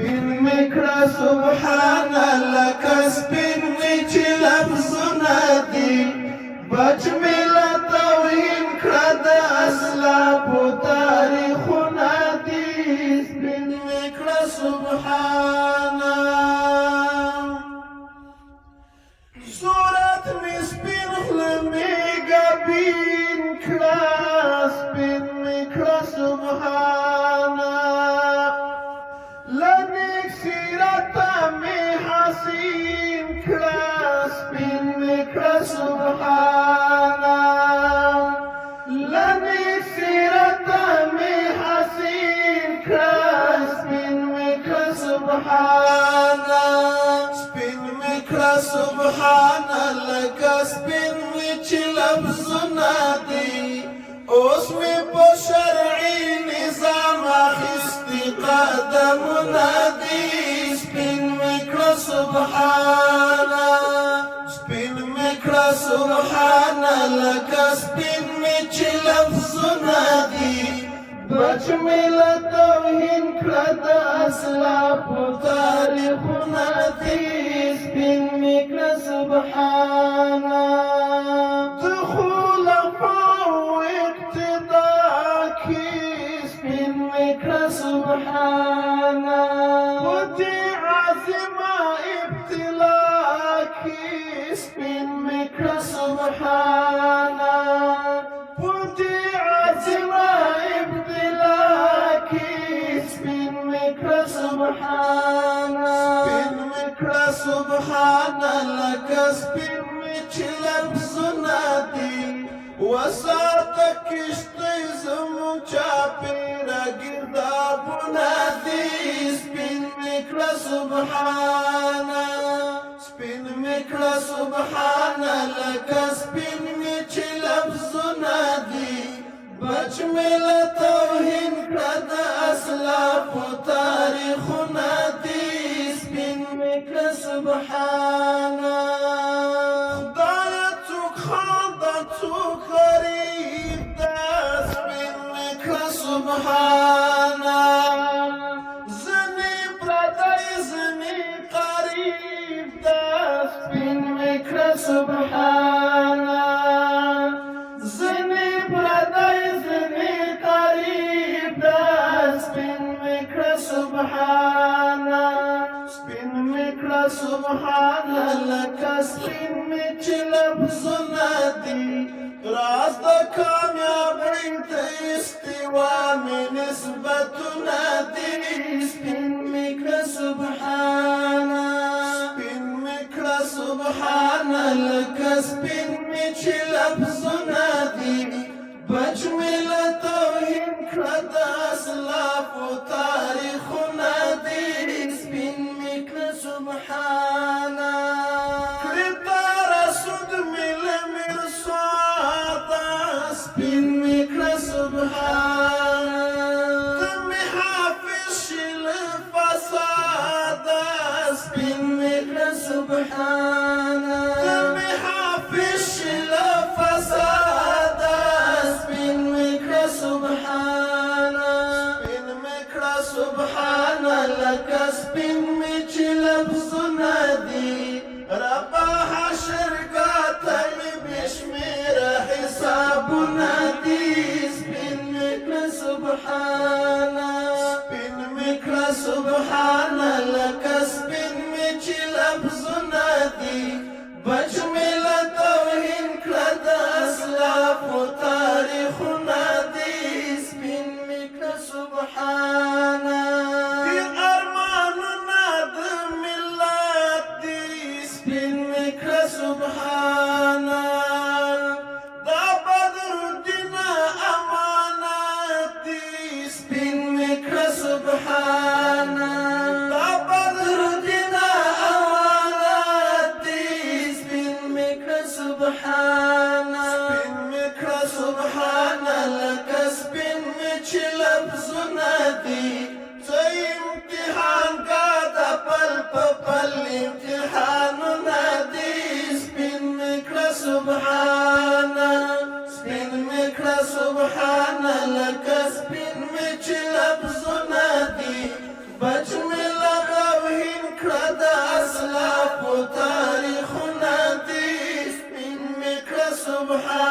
مکړه سبحان الله کسبین می چې لفظونه دي بچ می له توهین کړه د اسلافو تاریخونه دي سپین مکړه سبحان صورت می سپین خوله می ګبین کړه سپین مکړه سبحان لنیک سیرتا می حسین کړه سپین مکړه سبحان لنیک سیرتا می حسین کړه سپین مکړه سبحان سپین مکړه سبحان لکه سپین می چې لفظونه دي اوس می په شرعي نظام اخیستي قدمونه دي سپین مکړه سبحان سپین مکړه سبحان لکه سپین می چې لفظونه دي بچ می له توهین کړه د اسلافو تاریخونه دي سپین مکړه سبحان سبحان ودي عزيمة ابتلاك سبين مكرة سبحان ودي عزيمة ابتلاك سبين مكرة سبحان سبين مكرة سبحان لك سبين مچلب زنادي وساتك اشتي زمو چاپیرا گردابونا دی سپین مکړه سبحان سپین مکړه سبحان لکه سپین می چې لفظونه دي بچ می له توهین کړه د اسلافو تاریخونه دي سپین مکړه سبحان خدایه څوک خانده څوک غریب ده سپین مکړه سبحان زنی پردی زنی قریب ده سپین مکړه سبحان زنی پردی زنی قریب ده سپین مکړه سبحان سپین مکړه سبحان لکه سپین می چې لفظونه دي راز د کامیابۍ ته استوا می نسبتونه دي سپین مکړه سبحان سپین مکړه سبحان لکه سپین می چې لفظونه دي بچ می له توهین کړه د اسلافو تاریخونه دي سپین مکړه سبحان کړي تاره سود می له مرصاده سپین مکړه سبحان ته می حافظ شي له فساده سپین مکړه سبحان ته می حافظ شي له فساده سپین مکړه سبحان سپین مکړه سبحان لکه سپین می چې لفظونه دي ربا حشرګاه ته می بشمیره حسابونه دي سپین مکړه سبحان سپین مکړه سبحان لکه سپین می چې لفظونه دي بچ می له توهین کړه د اسلافو تاریخونه دي سپین مکړه سبحان دي ارمانونه د ملت دي سپین مکړه سبحان تاریخونه دي سپین مې کړه سبحان